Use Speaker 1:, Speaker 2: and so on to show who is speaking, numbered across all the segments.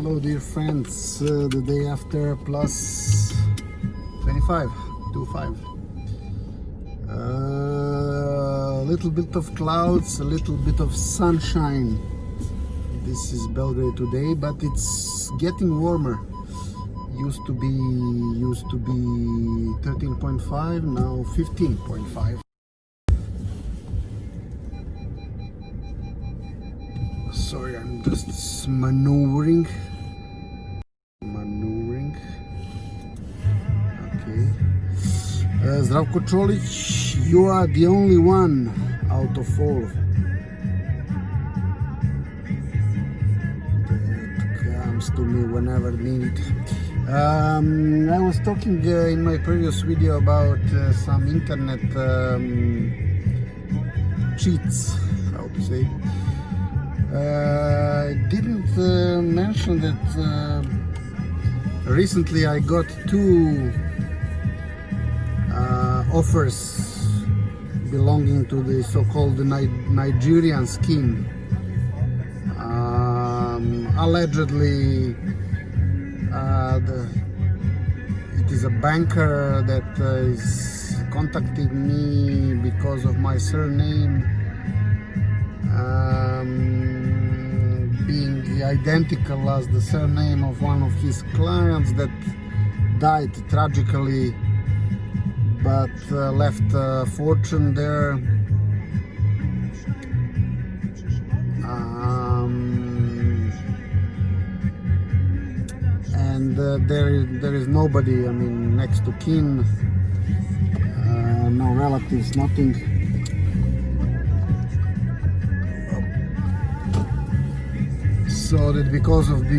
Speaker 1: Hello dear friends, the day after plus 25, 25. A little bit of clouds, a little bit of sunshine. This is Belgrade today, but it's getting warmer. Used to be 13.5, now 15.5. Sorry, I'm just maneuvering. Okay. Zdravko Čolić, you are the only one out of all that comes to me whenever needed. I was talking in my previous video about some internet cheats, how to say. I didn't mention that recently I got two offers belonging to the so-called Nigerian scheme. Allegedly, it is a banker that is contacting me because of my surname being identical as the surname of one of his clients that died tragically, but left a fortune there. And there is nobody, I mean, next to kin, no relatives, nothing. So that because of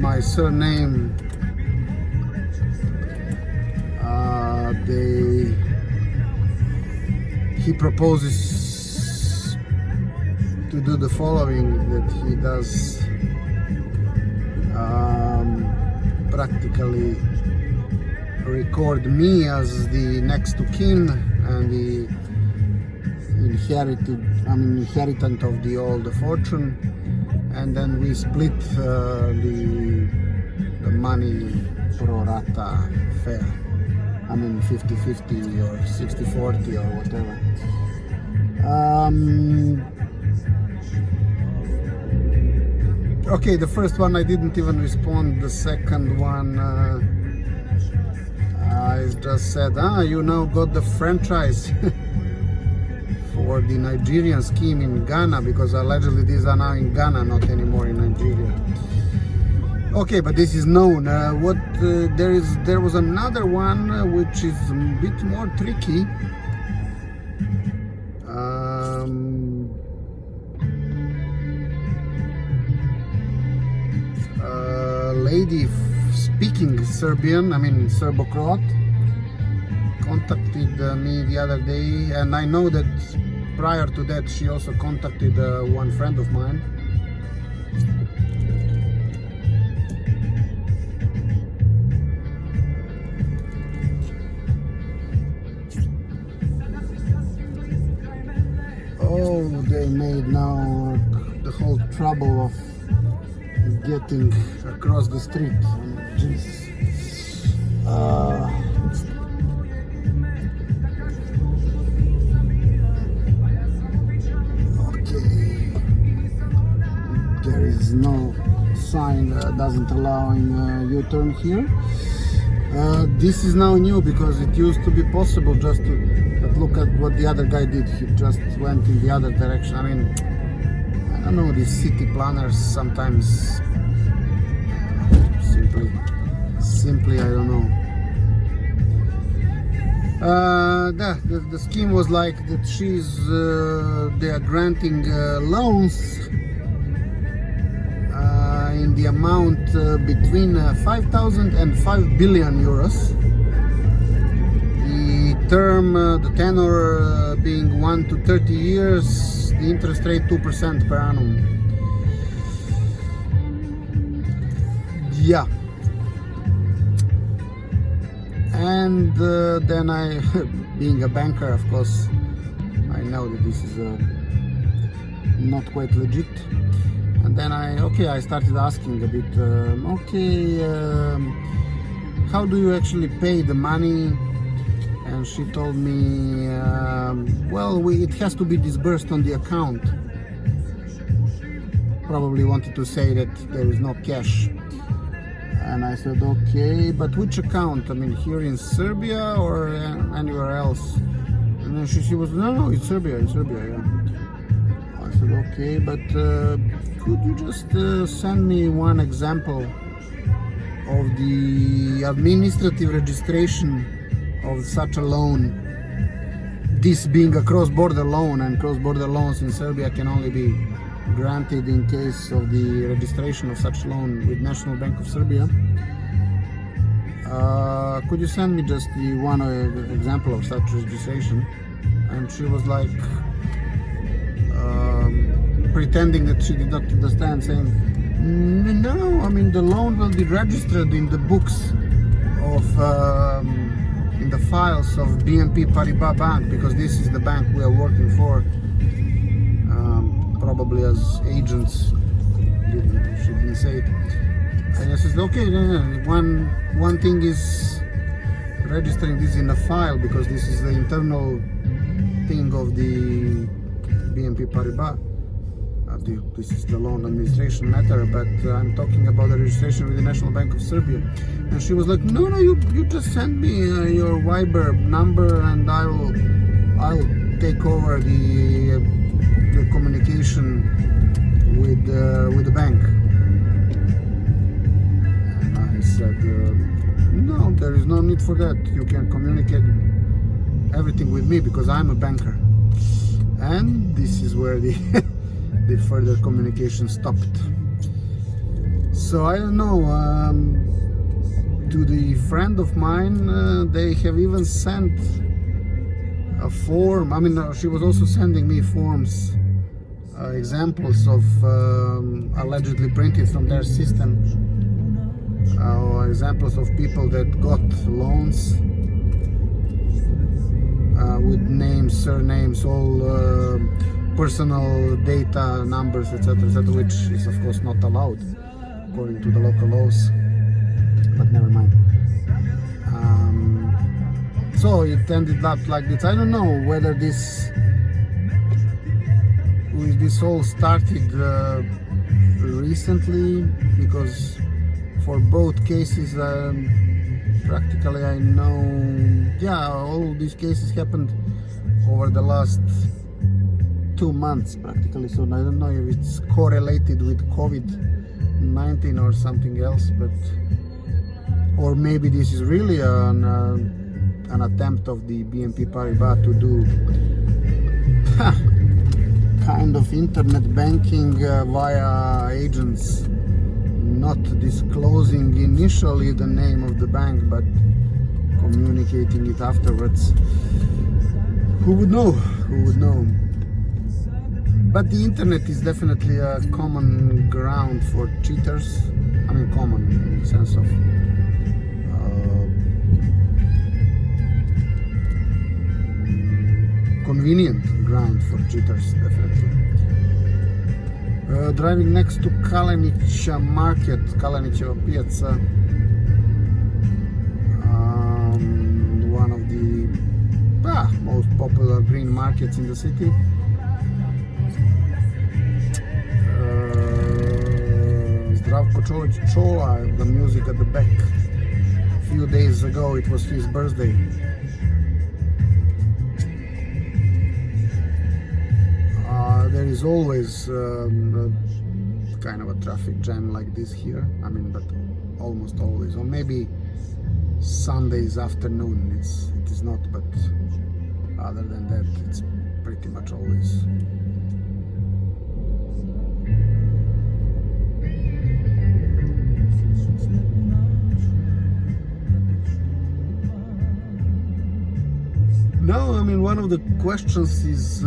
Speaker 1: my surname, he proposes to do the following, that he does practically record me as the next to kin and the inheritant of all the fortune, and then we split the money pro rata fair. I mean 50-50 or 60-40 or whatever. Okay, the first one I didn't even respond. The second one I just said, you now got the franchise for the Nigerian scheme in Ghana, because allegedly these are now in Ghana, not anymore in Nigeria. Okay, but this is known. There was another one which is a bit more tricky. A lady speaking Serbian, I mean Serbo-Croat, contacted me the other day, and I know that prior to that she also contacted one friend of mine. Oh, they made now the whole trouble of getting across the street. Jesus. Okay. There is no sign that doesn't allow U-turn here. This is now new, because it used to be possible just to, but look at what the other guy did. He just went in the other direction. I mean, I don't know, these city planners sometimes simply I don't know. The scheme was like that they are granting loans in the amount between 5,000 and 5 billion euros. The tenor being 1 to 30 years, the interest rate 2% per annum. Yeah. And then I, being a banker, of course, I know that this is not quite legit. And then I started asking a bit, how do you actually pay the money? And she told me, it has to be disbursed on the account. Probably wanted to say that there is no cash. And I said, okay, but which account? I mean, here in Serbia or anywhere else? And then she was, no, it's Serbia, yeah. I said, okay, but could you just send me one example of the administrative registration of such a loan? This being a cross-border loan, and cross-border loans in Serbia can only be granted in case of the registration of such loan with National Bank of Serbia. Could you send me just the one example of such registration? And she was like pretending that she did not understand, saying, no, I mean the loan will be registered in the books of in the files of BNP Paribas Bank, because this is the bank we are working for, probably as agents. She didn't say it. And I said, okay, one thing is registering this in a file, because this is the internal thing of the BNP Paribas. This is the loan administration matter, but I'm talking about the registration with the National Bank of Serbia. And she was like, no, you just send me your Viber number and I'll take over the communication with the bank. And I said, no, there is no need for that. You can communicate everything with me because I'm a banker. And this is where the the further communication stopped. So I don't know, to the friend of mine, they have even sent a form. I mean, she was also sending me forms, examples of allegedly printed from their system, examples of people that got loans with names, surnames, all personal data, numbers, etc., which is of course not allowed according to the local laws, but never mind. So it ended up like this. I don't know whether this all started recently, because for both cases practically I know, all these cases happened over the last 2 months practically, so I don't know if it's correlated with COVID-19 or something else, or maybe this is really an attempt of the BNP Paribas to do kind of internet banking via agents, not disclosing initially the name of the bank but communicating it afterwards. Who would know? But the internet is definitely a common ground for cheaters. I mean, common in the sense of convenient ground for cheaters, definitely. Driving next to Kalenic market, Kalenićeva pijaca, one of the most popular green markets in the city. Zdravko Chola, the music at the back. A few days ago it was his birthday. There is always kind of a traffic jam like this here. I mean, but almost always, or maybe Sundays afternoon it is not, but other than that it's pretty much always. No, I mean, one of the questions is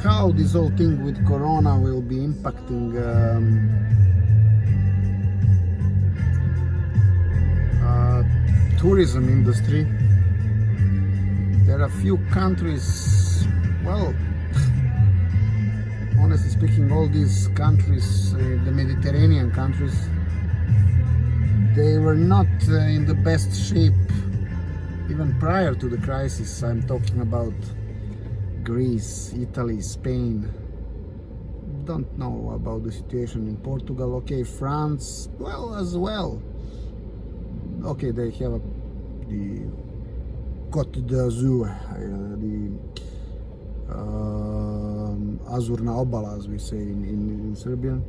Speaker 1: how this whole thing with Corona will be impacting tourism industry. There are a few countries, well, honestly speaking, all these countries, the Mediterranean countries, they were not in the best shape even prior to the crisis. I'm talking about Greece, Italy, Spain. Don't know about the situation in Portugal. Okay, France, well, as well. Okay, they have the Côte d'Azur, the Azurna Obala, as we say in Serbia.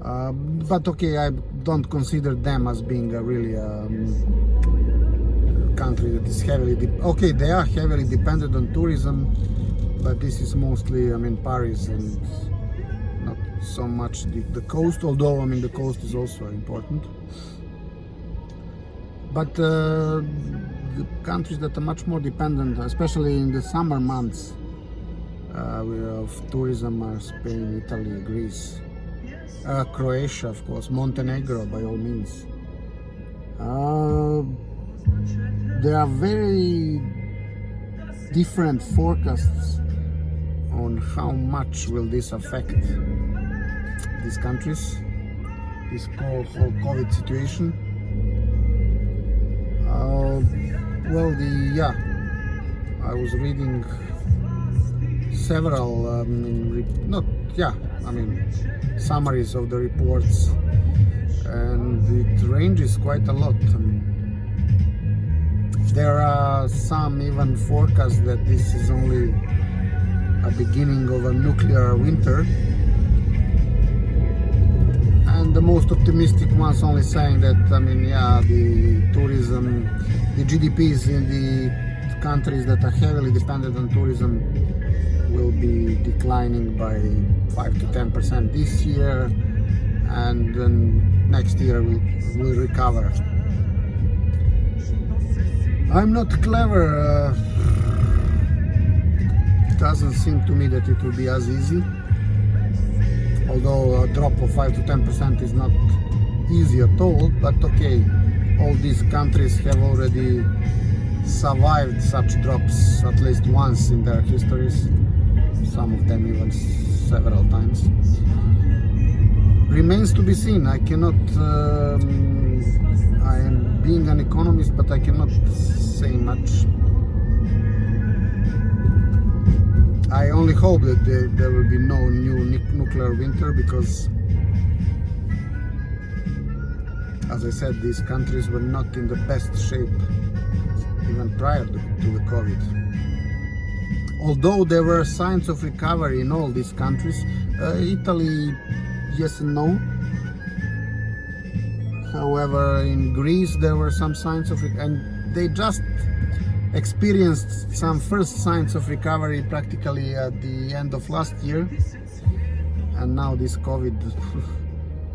Speaker 1: But okay, I don't consider them as being a really country that is heavily okay, they are heavily dependent on tourism, but this is mostly, I mean, Paris and not so much the coast, although, I mean, the coast is also important. But the countries that are much more dependent, especially in the summer months, of tourism are Spain, Italy, Greece, Croatia, of course, Montenegro, by all means. There are very different forecasts on how much will this affect these countries, this whole COVID situation. I was reading several summaries of the reports, and it ranges quite a lot. There are some even forecasts that this is only a beginning of a nuclear winter, and the most optimistic ones only saying that, I mean, the tourism, the GDPs in the countries that are heavily dependent on tourism will be declining by 5 to 10% this year, and then next year will recover. I'm not clever. It doesn't seem to me that it will be as easy. Although a drop of 5 to 10% is not easy at all, but okay, all these countries have already survived such drops at least once in their histories, some of them even several times. Remains to be seen. I cannot, I am being an economist, but I cannot say much. I only hope that there will be no new nuclear winter, because, as I said, these countries were not in the best shape even prior to the COVID. Although there were signs of recovery in all these countries, Italy, yes and no. However, in Greece there were some signs of and they just experienced some first signs of recovery practically at the end of last year, and now this COVID.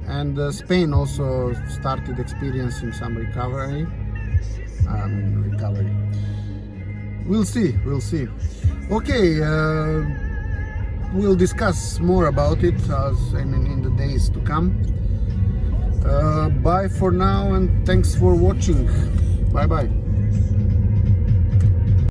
Speaker 1: And Spain also started experiencing some recovery. We'll see. Okay, we'll discuss more about it in the days to come. Bye for now, and thanks for watching. Bye bye.